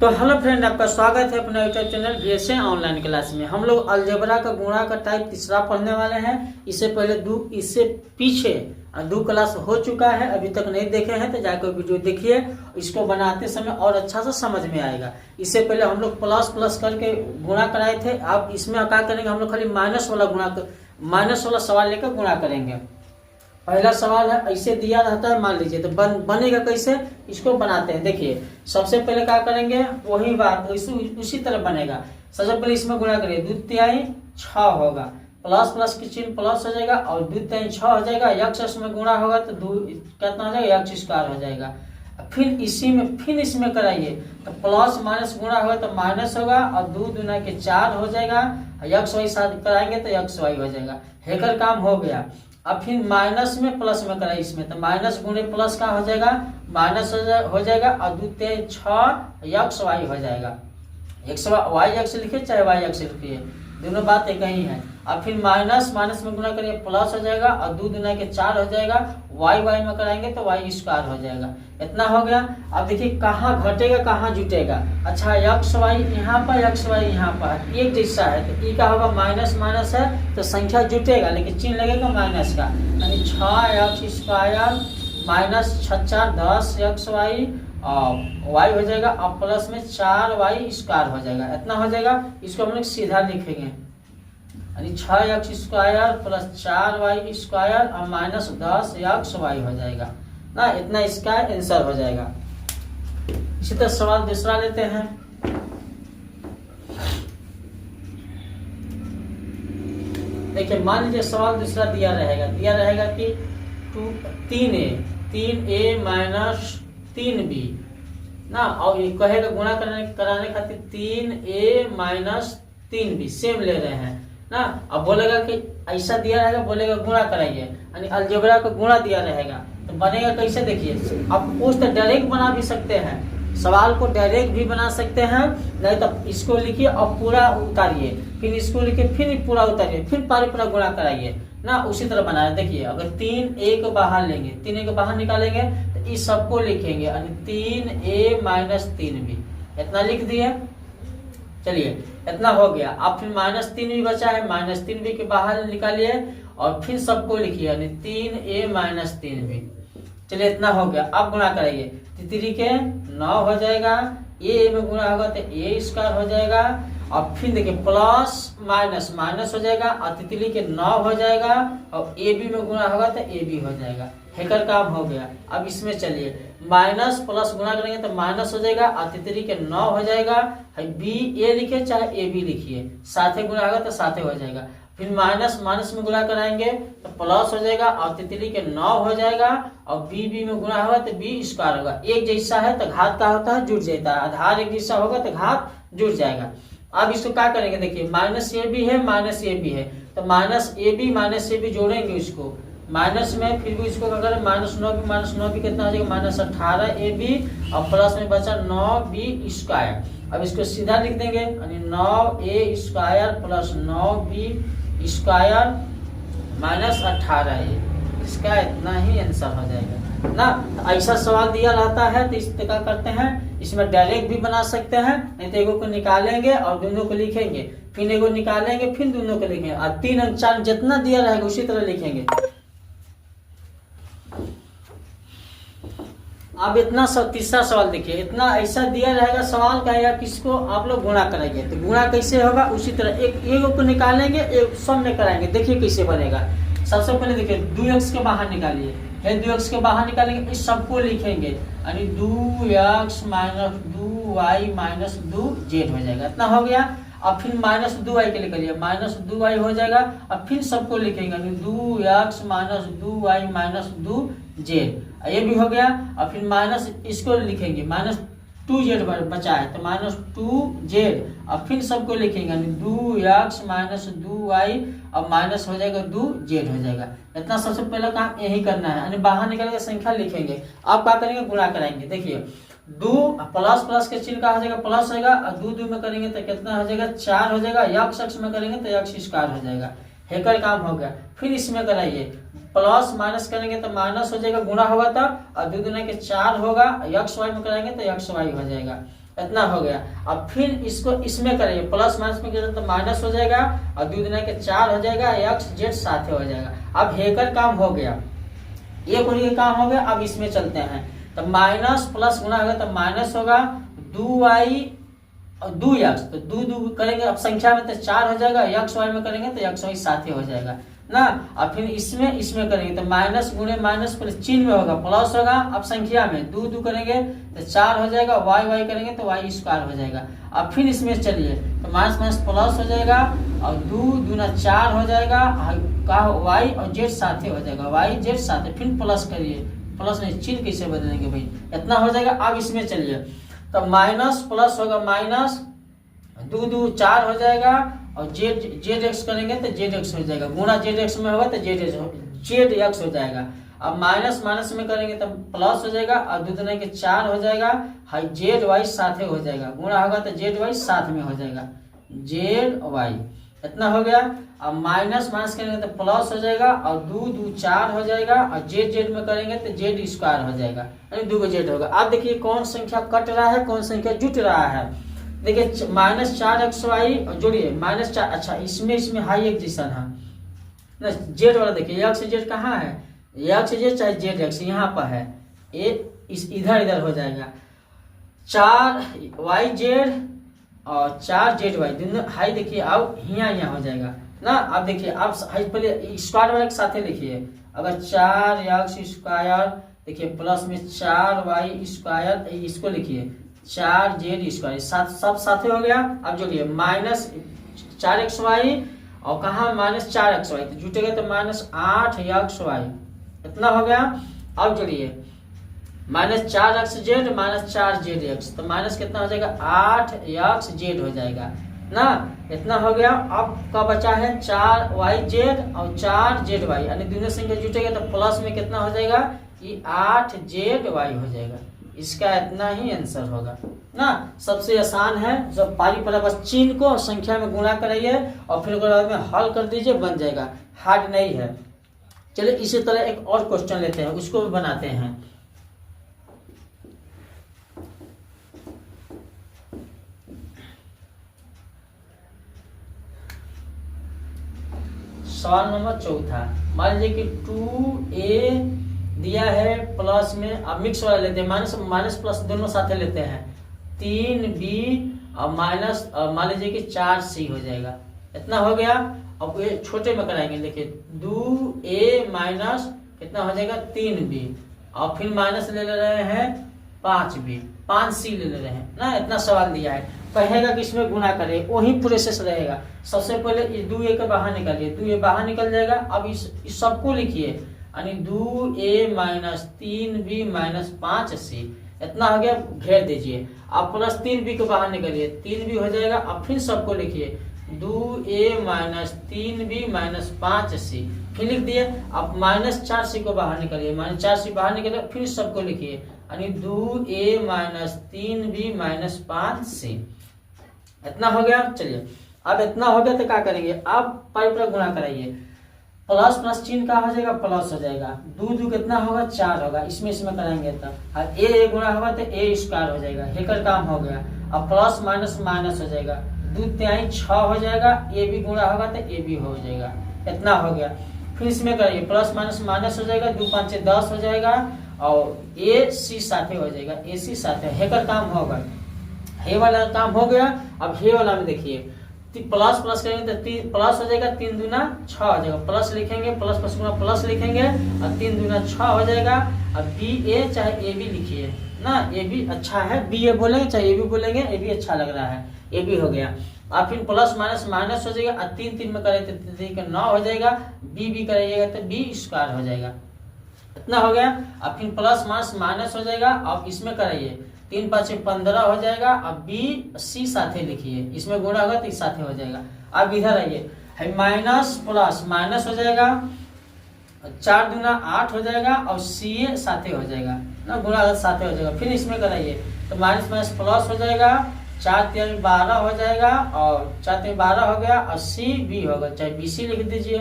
तो hello friend, आपका स्वागत है अपने YouTube channel VSA online class में। हम लोग अलजेब्रा का गुणा का टाइप तीसरा पढ़ने वाले हैं। इससे पीछे दो क्लास हो चुका है, अभी तक नहीं देखे हैं तो जाकर वीडियो देखिए। इसको बनाते समय और अच्छा से समझ में आएगा। इससे पहले हम लोग प्लस प्लस करके गुणा कराए थे। अब इसमें क्या करेंगे, हम लोग खाली माइनस वाला सवाल लेकर गुणा करेंगे। पहला सवाल है, ऐसे दिया रहता है, मान लीजिए तो बनेगा कैसे, इसको बनाते हैं। देखिए सबसे पहले क्या करेंगे, वही बात उसी तरह बनेगा। सबसे पहले इसमें गुणा करिए, 2 तिहाई 6 होगा, प्लस प्लस की चिन्ह प्लस हो जाएगा और 2 तिहाई 6 हो जाएगा। यक्ष में गुणा होगा तो 2 कितना हो जाएगा, यक्ष स्क्वायर हो जाएगा। फिर इसमें कराइए तो प्लस माइनस गुणा होगा तो माइनस होगा और 2 दूना के 4 हो जाएगा। यक्ष वाई साथ कराएंगे तो यक्ष वाई हो जाएगा। हेकर काम हो गया। अब फिर माइनस में प्लस में कराइए, इसमें तो माइनस गुणे प्लस का हो जाएगा, माइनस हो जाएगा और 2 तिहाई 6 यक्ष वाई हो जाएगा। एक्स वाई एक्स लिखिए चाहे वाई एक्स लिखिए, दोनों बात एक ही है। अब फिर माइनस में गुना करिए प्लस हो जाएगा और 2 दूना के 4 हो जाएगा। वाई में कराएंगे तो वाई स्क्वायर हो जाएगा। इतना हो गया। अब देखिए कहाँ घटेगा कहाँ जुटेगा। अच्छा, एक्स वाई यहाँ पर, एक्स वाई यहाँ पर एक जैसा है तो ई का होगा माइनस माइनस है तो संख्या जुटेगा, लेकिन चिन्ह लगेगा माइनस का, यानी 6 square minus 6 10 x y y हो जाएगा और प्लस में 4 वाई स्क्वायर हो जाएगा। इतना हो जाएगा। इसको हम लोग सीधा लिखेंगे, यानी 6 स्क्वायर प्लस 4 वाई स्क्वायर और माइनस 10 एक्स वाई हो जाएगा ना। इतना इसका आंसर हो जाएगा। इसी तरह सवाल दूसरा लेते हैं। देखिए मान लीजिए सवाल दूसरा दिया रहेगा कि 3a माइनस 3b ना, और ये कहेगा गुणा कराने खातिर 3a माइनस 3b सेम ले रहे हैं ना। अब बोलेगा कि ऐसा दिया रहेगा, बोलेगा गुणा कराइए, यानी अलजेब्रा का गुणा दिया रहेगा तो बनेगा कैसे। देखिए आप कुछ तो डायरेक्ट बना भी सकते हैं, सवाल को डायरेक्ट भी बना सकते हैं, नहीं तो इसको लिखिए और पूरा उतारिए, फिर इसको लिखिए फिर पूरा उतारिए, फिर पूरा गुणा कराइए ना। उसी तरह बनाना। देखिए अगर 3a को बाहर लेंगे, 3a को बाहर निकालेंगे तो इस सबको लिखेंगे, यानी 3a माइनस 3b। इतना लिख दिए। चलिए इतना हो गया। अब फिर माइनस 3b बचा है, माइनस 3b के बाहर निकालिए और फिर सबको लिखिए, यानी 3a माइनस 3b। चलिए इतना हो गया। अब गुणा कराइए, 3 के 9 हो जाएगा, a में गुणा होगा तो a स्क्वायर हो जाएगा और फिर देखिए प्लस माइनस माइनस हो जाएगा और 3 के 9 हो जाएगा और ab में गुणा होगा तो ab हो जाएगा। हेकर काम हो गया। अब इसमें चलिए माइनस प्लस गुणा करेंगे तो माइनस हो जाएगा और 3 के 9 हो जाएगा। b a लिखिए चाहे a b लिखिए, साथे गुणा होगा तो साथे हो जाएगा। फिर माइनस में गुणा कराएंगे तो प्लस हो जाएगा और 3 के 9 हो जाएगा और b में गुणा होगा तो b स्क्वायर होगा। एक जैसा है तो घात का होता है जुड़ जाता है, आधार एक जैसा होगा तो घात जुड़ जाएगा। अब इसको क्या करेंगे, देखिए माइनस ए बी है तो माइनस ए बी जोड़ेंगे इसको माइनस में, फिर भी इसको अगर माइनस 9 भी कितना हो जाएगा, माइनस 18ab और प्लस में बचा 9b स्क्वायर। अब इसको सीधा लिख देंगे, यानी 9a square plus 9b square minus 18a। इसका इतना ही आंसर हो जाएगा ना। तो ऐसा सवाल दिया रहता है तो इस तरह क्या करते हैं, इसमें डायरेक्ट भी बना सकते हैं, नहीं तो एगो को निकालेंगे और दोनों को लिखेंगे, फिर एगो निकालेंगे फिर दोनों को लिखेंगे और 3 अंक 4 जितना दिया रहेगा उसी तरह लिखेंगे। अब इतना तीसरा सवाल देखिए, इतना ऐसा दिया रहेगा सवाल का या किसको आप लोग गुणा कराएंगे तो गुणा कैसे होगा, उसी तरह एक को निकालेंगे, एक सब में कराएंगे। देखिए कैसे बनेगा। सबसे पहले देखिए 2x के बाहर निकालिए, फिर 2x के बाहर निकालेंगे, इस सबको लिखेंगे, यानी 2x minus 2y minus 2z हो जाएगा। इतना हो गया। अब फिर माइनस 2y के निकालिए, माइनस 2y हो जाएगा। अब फिर सबको लिखेंगे, यानी 2x minus 2y minus 2z, ये भी हो गया। और फिर माइनस इसको लिखेंगे, माइनस 2z बचा है तो माइनस 2z और फिर सबको लिखेंगे, यानी 2x माइनस 2y और माइनस हो जाएगा 2z हो जाएगा। इतना सबसे पहले काम यही करना है, यानी बाहर निकल के संख्या लिखेंगे। आप क्या करेंगे, गुणा कराएंगे। देखिए 2 प्लस प्लस के चिन्ह का हो जाएगा प्लस होगा और 2 में करेंगे तो कितना हो जाएगा, 4 हो जाएगा। यक्ष में करेंगे तो यक्ष स्क्वायर हो जाएगा। हेकर काम हो गया। फिर इसमें कराइए, प्लस माइनस करेंगे तो माइनस हो जाएगा, गुणा होगा था और 2 दूना के 4 होगा। यक्स वाई में कराएंगे तो यक्स वाई हो जाएगा। इतना हो गया। अब फिर इसको इसमें करेंगे, प्लस माइनस में करेंगे तो माइनस हो जाएगा और 2 दूना के 4 हो जाएगा, एक्स जेड साथ हो जाएगा। अब हेकर काम हो गया, ये कोई काम हो गया। अब इसमें चलते हैं तो माइनस प्लस गुना होगा तो माइनस होगा 2y और 2x, तो 2 करेंगे अब संख्या में तो 4 हो जाएगा, एक्स वाई में करेंगे तो एक्स वाई साथ हो जाएगा ना। अब फिर इसमें करेंगे तो माइनस गुणे माइनस प्लस चिन्ह में होगा प्लस होगा। अब संख्या में 2 करेंगे तो 4 हो जाएगा, वाई करेंगे तो वाई स्क्वायर हो जाएगा। अब फिर इसमें चलिए तो माइनस माइनस प्लस हो जाएगा और 2 दूना 4 हो जाएगा, का वाई और जेड साथ हो जाएगा, वाई जेड साथ। फिर प्लस करिए, प्लस नहीं चिन्ह कैसे बदलेंगे भाई, इतना हो जाएगा। अब इसमें चलिए तो माइनस प्लस होगा माइनस 2 4 हो जाएगा और जेड एक्स करेंगे तो जेड एक्स हो जाएगा, गुणा जेड एक्स में होगा तो जेड एक्स हो जाएगा। अब माइनस माइनस में करेंगे तो प्लस हो जाएगा और 2 दूना के 4 हो जाएगा, हाई जेड वाई साथ हो जाएगा, गुणा होगा तो जेड वाई साथ में हो जाएगा, जेड वाई इतना हो गया। अब माइनस माइनस करेंगे तो प्लस हो जाएगा और 2 4 हो जाएगा और जेड में करेंगे तो जेड स्क्वायर हो जाएगा, यानी 2 जेड होगा। अब देखिए कौन संख्या कट रहा है, कौन संख्या जुट रहा है। देखिए माइनस 4xy जोड़िए माइनस 4, अच्छा इसमें हाई एक्जिशन है ना, जेड वाला देखिए एक्स जेड कहाँ है, एक्स जेड चाहे जेड एक्स यहाँ पर है, इधर हो जाएगा 4y जेड और 4 जेड वाई दोनों हाई देखिए, अब यहाँ हो जाएगा ना। अब देखिए आप पहले स्क्वायर वाले के साथ लिखिए, अगर 4x स्क्वायर देखिए प्लस में 4y स्क्वायर, इसको लिखिए 4 जेड स्क्वायर सब साथे हो गया। अब जोड़िए माइनस 4xy और कहाँ माइनस 4xy तो जुटेगा तो माइनस 8xy इतना हो गया। अब जोड़िए minus 4x Z minus 4 Z x तो माइनस कितना हो जाएगा 8x जेड हो जाएगा ना, इतना हो गया। अब का बचा है 4y जेड और 4 जेड वाई, यानी दोनों संख्या जुटेगा तो प्लस में कितना हो जाएगा ये 8 जेड वाई हो जाएगा। इसका इतना ही आंसर होगा ना, सबसे आसान है। जब पारी पर बस चिन्ह को संख्या में गुणा कराइए और फिर उसके बाद में हल कर दीजिए, बन जाएगा, हार्ड नहीं है। चलिए इसी तरह एक और क्वेश्चन लेते हैं, उसको भी बनाते हैं। सवाल नंबर 4, मान लीजिए कि 2a दिया है प्लस में, अब मिक्स वाला लेते हैं, माइनस प्लस दोनों साथ लेते हैं, 3b और माइनस मान लीजिए कि 4c हो जाएगा, इतना हो गया। अब ये छोटे में कराएंगे, देखिए 2a माइनस कितना हो जाएगा 3b और फिर माइनस ले रहे हैं 5b, 5c ले रहे हैं ना, इतना सवाल दिया है। कहेगा कि इसमें गुना करे, वही प्रोसेस रहेगा। सबसे पहले इस 2a के बाहर निकालिए, 2a बाहर निकल जाएगा। अब इस सबको लिखिए, यानी 2a minus 3b minus 5c इतना हो गया, घेर दीजिए। अब प्लस 3b को बाहर निकालिए, 3b हो जाएगा। अब फिर सबको लिखिए 2a minus 3b minus 5c फिर लिख दिए। अब माइनस 4c को बाहर निकालिए, माइनस 4c बाहर निकालिए, फिर सबको लिखिए, यानी 2a minus 3b minus 5c इतना हो गया। चलिए अब इतना हो गया तो क्या करेंगे, अब पाई पर गुणा कराइए, प्लस प्लस चिन्ह का हो जाएगा प्लस हो जाएगा, 2 कितना होगा 4 होगा, इसमें कराएंगे तब और ए गुणा होगा तो ए स्क्वायर हो जाएगा, हेकर काम हो गया। अब प्लस माइनस माइनस हो जाएगा, 2 तिहाई 6 हो जाएगा, ए भी गुणा होगा तो ए भी हो जाएगा, इतना हो गया। फिर इसमें करिए प्लस माइनस माइनस हो जाएगा, 2 5 10 हो जाएगा और ए सी साथे हो जाएगा, ए सी साथे हेकर काम होगा, हे वाला काम हो गया। अब हे वाला में देखिए प्लस प्लस करेंगे तो प्लस हो जाएगा, 3 दूना 6 हो जाएगा, प्लस लिखेंगे प्लस प्लस गुना प्लस लिखेंगे और 3 दूना 6 हो जाएगा। अब बी ए चाहे ए बी लिखिए ना, ए बी अच्छा है, बी ए बोलेंगे चाहे ए बी बोलेंगे, ए बी अच्छा लग रहा है, ए बी हो गया। अब फिर प्लस माइनस माइनस हो जाएगा और 3 3 में करेंगे तो 9 हो जाएगा, बी करेगा तो बी स्क्वायर हो जाएगा, इतना हो गया। अब फिर प्लस माइनस माइनस हो जाएगा, अब इसमें कराइए 3 5 15 हो जाएगा। अब बी सी साथे लिखिए, इसमें गुणा होगा तो इस साथे हो जाएगा। अब इधर आइए, माइनस प्लस माइनस हो जाएगा, 4 दूना 8 हो जाएगा और सी ए साथे हो जाएगा ना, गुणा साथे हो जाएगा। फिर इसमें कराइए तो माइनस माइनस प्लस हो जाएगा, 4 3 12 हो जाएगा और 4 3 12 हो गया और सी बी होगा, चाहे बी सी लिख दीजिए,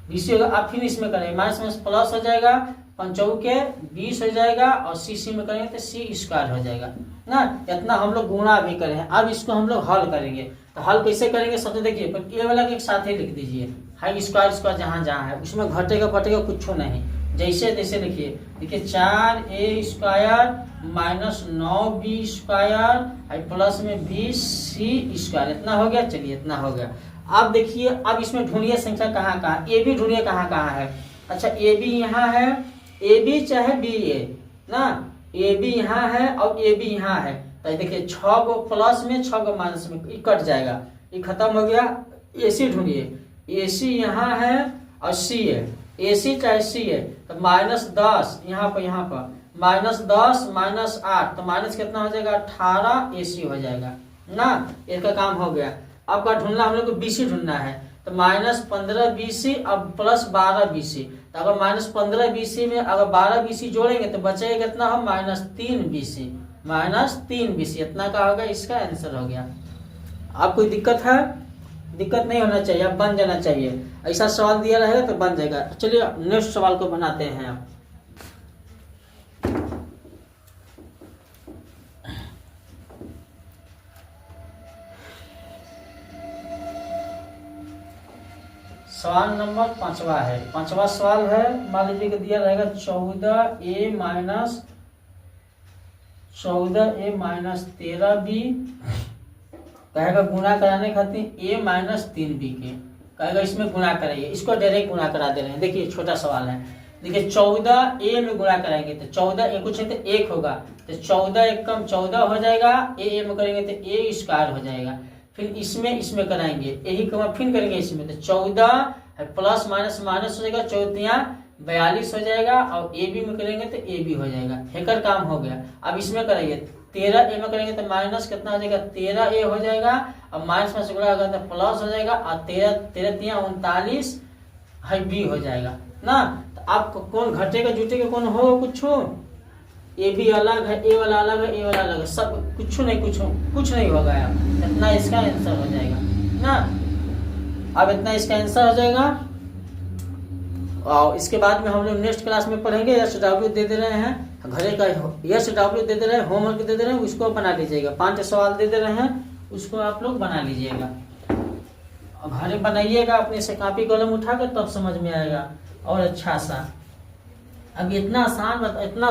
बी सी होगा। अब फिर इसमें कराइए माइनस माइनस प्लस हो जाएगा, पंचौ के 20 हो जाएगा और सी में करेंगे तो सी स्क्वायर हो जाएगा ना। इतना हम लोग गुणा भी करे हैं। अब इसको हम लोग हल करेंगे, तो हल कैसे करेंगे सबसे देखिए, पर ये वाला के एक साथ ही लिख दीजिए, हाई स्क्वायर स्क्वायर जहाँ जहाँ है उसमें घटेगा बटेगा कुछ नहीं, जैसे तैसे लिखिए। देखिए 4a square minus 9b square plus में 20c स्क्वायर, इतना हो गया। चलिए इतना हो गया। अब देखिए अब इसमें ढूंढिए संख्या कहाँ कहाँ, ए बी ढूंढिए कहाँ कहाँ है। अच्छा ए बी यहाँ है, ए बी चाहे बी ए ना, ए बी यहाँ है और ए बी यहाँ है। तो देखिए 6 गो प्लस में 6 गो माइनस में, ये कट जाएगा, ये खत्म हो गया। ए सी ढूंढिए, ए सी यहाँ है और सी है, ए सी चाहे सी है। तो -10 यहाँ पर -10 -8, तो माइनस कितना हो जाएगा 18 ए सी हो जाएगा ना। इसका काम हो गया। अब क्या ढूंढना, हम लोग को बी सी ढूंढना है। तो -15 बी सी अब प्लस 12 बी सी। तो अगर -15 बी सी में अगर 12 बी सी जोड़ेंगे तो बचेगा कितना हो, -3 बी सी, -3 बी सी, इतना का होगा, इसका आंसर हो गया। अब कोई दिक्कत है? दिक्कत नहीं होना चाहिए, अब बन जाना चाहिए। ऐसा सवाल दिया रहेगा तो बन जाएगा। चलिए नेक्स्ट सवाल को बनाते हैं। आप सवाल नंबर 5वां है। 5वां सवाल है, मान लीजिए कि दिया रहेगा 14a माइनस 13b, कहेगा गुणा कराने खातिर a माइनस 3b के, कहेगा इसमें गुणा कराइए। इसको डायरेक्ट गुणा करा दे रहे हैं। देखिए छोटा सवाल है। देखिए 14a में गुणा कराएंगे तो 14 कुछ है तो 1 होगा, तो 14 1 कम 14 हो जाएगा। a में करेंगे तो a स्क्वायर हो जाएगा। फिर इसमें कराएंगे, यही कमा फिर करेंगे इसमें, तो 14 प्लस माइनस माइनस हो जाएगा, 14 42 हो जाएगा। और ए बी में करेंगे तो ए बी हो जाएगा। हेकर काम हो गया। अब इसमें करेंगे 13a में करेंगे तो माइनस कितना हो जाएगा 13a हो जाएगा, और माइनस में से गुणा होगा तो प्लस हो जाएगा, और 13 39 है बी हो जाएगा ना। तो आपको कौन घटेगा जुटेगा, कौन हो कुछ हो, ए बी अलग है, ए वाला अलग है, ए वाला अलग है, सब कुछ नहीं होगा यार। इतना इसका आंसर हो जाएगा ना। अब इतना इसका आंसर हो जाएगा। और इसके बाद में हम लोग नेक्स्ट क्लास में पढ़ेंगे। SW दे दे रहे हैं घरे का, SW दे दे रहे हैं, होमवर्क दे दे रहे हैं, उसको बना लीजिएगा। 5 सवाल दे दे रहे हैं, उसको आप लोग बना लीजिएगा। घरे बनाइएगा अपने से, कॉपी कलम उठा कर, तब समझ में आएगा और अच्छा सा। अब इतना इतना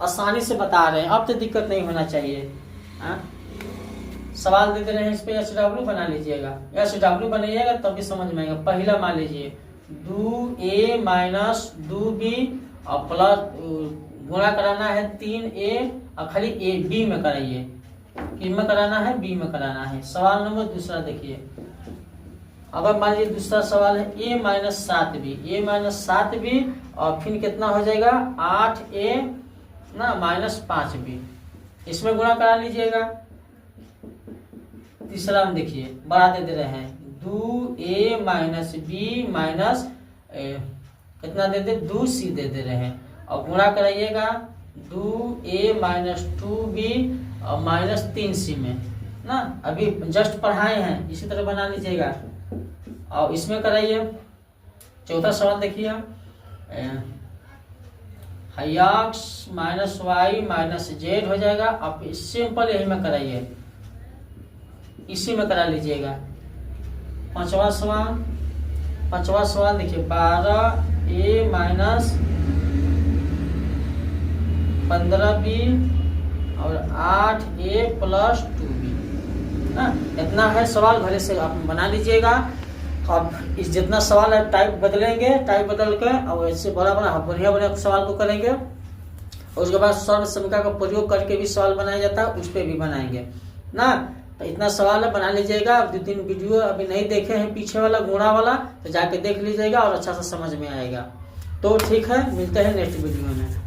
आसानी से बता रहे हैं, अब तो दिक्कत नहीं होना चाहिए। सवाल दे दे रहे हैं, इस पे SW बना लीजिएगा। SW बनाइएगा तब भी समझ में आएगा। पहला मान लीजिए 2a माइनस 2b और प्लस गुणा कराना है 3a, और खाली a b में कराइए, किस में कराना है, b में कराना है। सवाल नंबर दूसरा देखिए। अगर मान लीजिए दूसरा सवाल है a माइनस 7b, और फिर कितना हो जाएगा 8a ना माइनस 5b, इसमें गुणा करा लीजिएगा। तीसरा हम देखिए बढ़ा दे रहे हैं 2a माइनस b माइनस कितना दे 2c दे रहे हैं, और गुणा कराइएगा 2a माइनस 2b और माइनस 3c में ना। अभी जस्ट पढ़ाए हैं, इसी तरह बना लीजिएगा। और इसमें कराइए। चौथा सवाल देखिए, x minus y minus z हो जाएगा। अब सिंपल यही में कराइए, इसी में करा लीजिएगा। पांचवा सवाल देखिए 12a माइनस 15b और 8a प्लस 2b ना। इतना है सवाल, घरे से आप बना लीजिएगा। अब इस जितना सवाल है टाइप बदलेंगे, टाइप बदल के और इससे बढ़िया सवाल को करेंगे। और उसके बाद सर्व समीकरण का प्रयोग करके भी सवाल बनाया जाता है, उस पर भी बनाएंगे ना। तो इतना सवाल है, बना लीजिएगा। 2-3 वीडियो अभी नहीं देखे हैं पीछे वाला गुणा वाला, तो जाके देख लीजिएगा और अच्छा सा समझ में आएगा। तो ठीक है, मिलते हैं नेक्स्ट वीडियो में।